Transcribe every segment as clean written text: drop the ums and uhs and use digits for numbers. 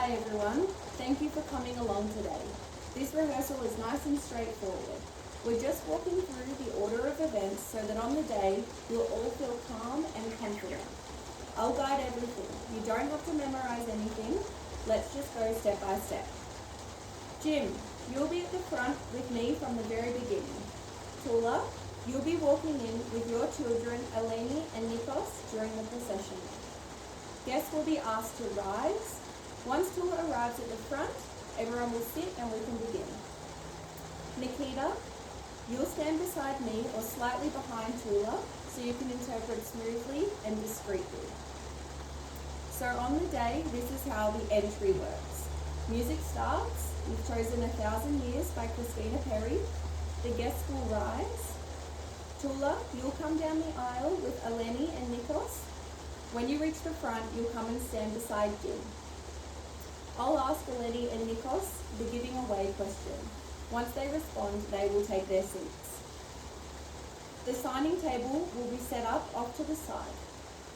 Hi everyone, thank you for coming along today. This rehearsal is nice and straightforward. We're just walking through the order of events so that on the day you'll all feel calm and confident. I'll guide everything. You don't have to memorize anything. Let's just go step by step. Jim, you'll be at the front with me from the very beginning. Toula, you'll be walking in with your children Eleni and Nikos during the procession. Guests will be asked to rise. Once Toula arrives at the front, everyone will sit and we can begin. Nikita, you'll stand beside me or slightly behind Toula so you can interpret smoothly and discreetly. So on the day, this is how the entry works. Music starts. We've chosen 1,000 Years by Christina Perry. The guests will rise. Toula, you'll come down the aisle with Eleni and Nikos. When you reach the front, you'll come and stand beside Jim. I'll ask Eleni and Nikos the giving away question. Once they respond, they will take their seats. The signing table will be set up off to the side.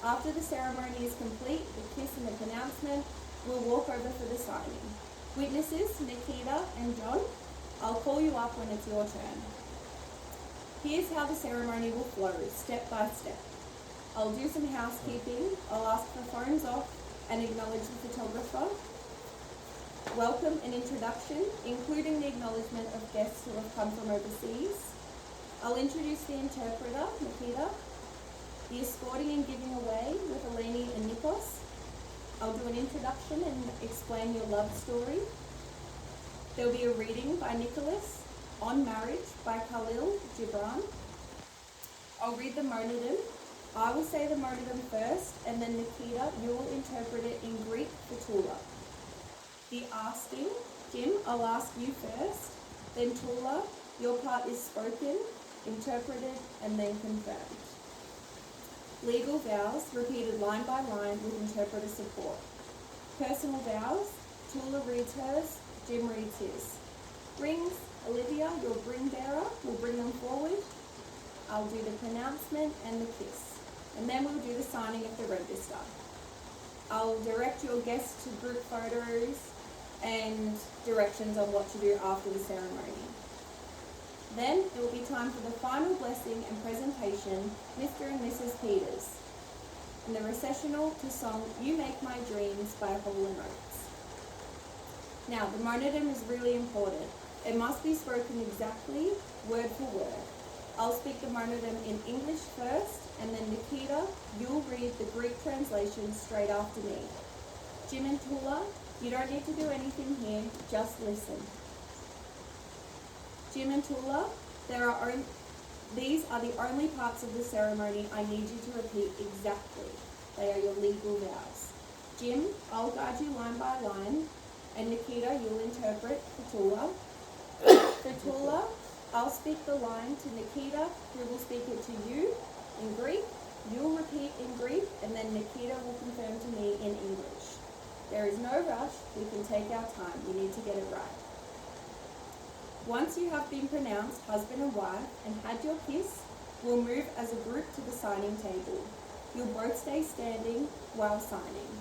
After the ceremony is complete, the kiss and the pronouncement, we'll walk over for the signing. Witnesses, Nikita and John, I'll call you up when it's your turn. Here's how the ceremony will flow, step by step. I'll do some housekeeping. I'll ask for phones off and acknowledge the photographer. Welcome and introduction, including the acknowledgement of guests who have come from overseas. I'll introduce the interpreter, Nikita. The escorting and giving away with Eleni and Nikos. I'll do an introduction and explain your love story. There'll be a reading by Nicholas on marriage by Khalil Gibran. I'll read the mononym. I will say the mononym first, and then Nikita, you will interpret it in Greek for Toula. The asking, Jim, I'll ask you first, then Toula, your part is spoken, interpreted, and then confirmed. Legal vows, repeated line by line with interpreter support. Personal vows, Toula reads hers, Jim reads his. Rings, Olivia, your ring bearer, will bring them forward. I'll do the pronouncement and the kiss. And then we'll do the signing of the register. I'll direct your guests to group photos and directions on what to do after the ceremony. Then it will be time for the final blessing and presentation, Mr. and Mrs. Peters, and the recessional to song You Make My Dreams by Hall & Oates. Now, the mononym is really important. It must be spoken exactly, word for word. I'll speak the mononym in English first, and then Nikita, you'll read the Greek translation straight after me. Jim and Toula, you don't need to do anything here, just listen. Jim and Toula, these are the only parts of the ceremony I need you to repeat exactly. They are your legal vows. Jim, I'll guide you line by line, and Nikita, you'll interpret for Toula. For Toula, I'll speak the line to Nikita, who will speak it to you in Greek. You'll repeat in Greek, and then Nikita will confirm to me in English. There is no rush. We can take our time. You need to get it right. Once you have been pronounced husband and wife and had your kiss, we'll move as a group to the signing table. You'll both stay standing while signing.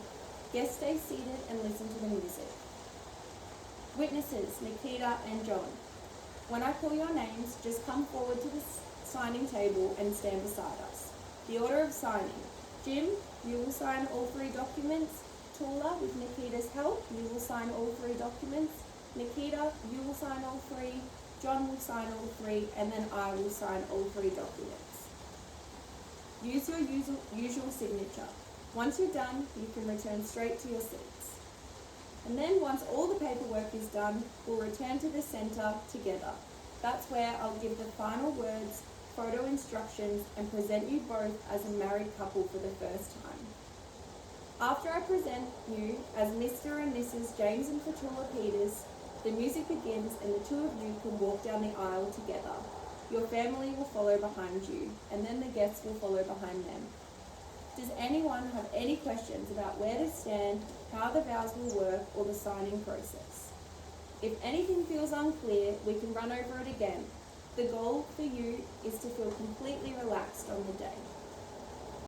Guests stay seated and listen to the music. Witnesses, Nikita and John. When I call your names, just come forward to the signing table and stand beside us. The order of signing. Jim, you will sign all 3 documents. Toula, with Nikita's help, you will sign all 3 documents. Nikita, you will sign all 3. John will sign all 3, and then I will sign all 3 documents. Use your usual signature. Once you're done, you can return straight to your seats. And then once all the paperwork is done, we'll return to the center together. That's where I'll give the final words, photo instructions, and present you both as a married couple for the first time. After I present you as Mr. and Mrs. James and Toula Peters, the music begins and the 2 of you can walk down the aisle together. Your family will follow behind you, and then the guests will follow behind them. Does anyone have any questions about where to stand, how the vows will work, or the signing process? If anything feels unclear, we can run over it again. The goal for you is to feel completely relaxed on the day.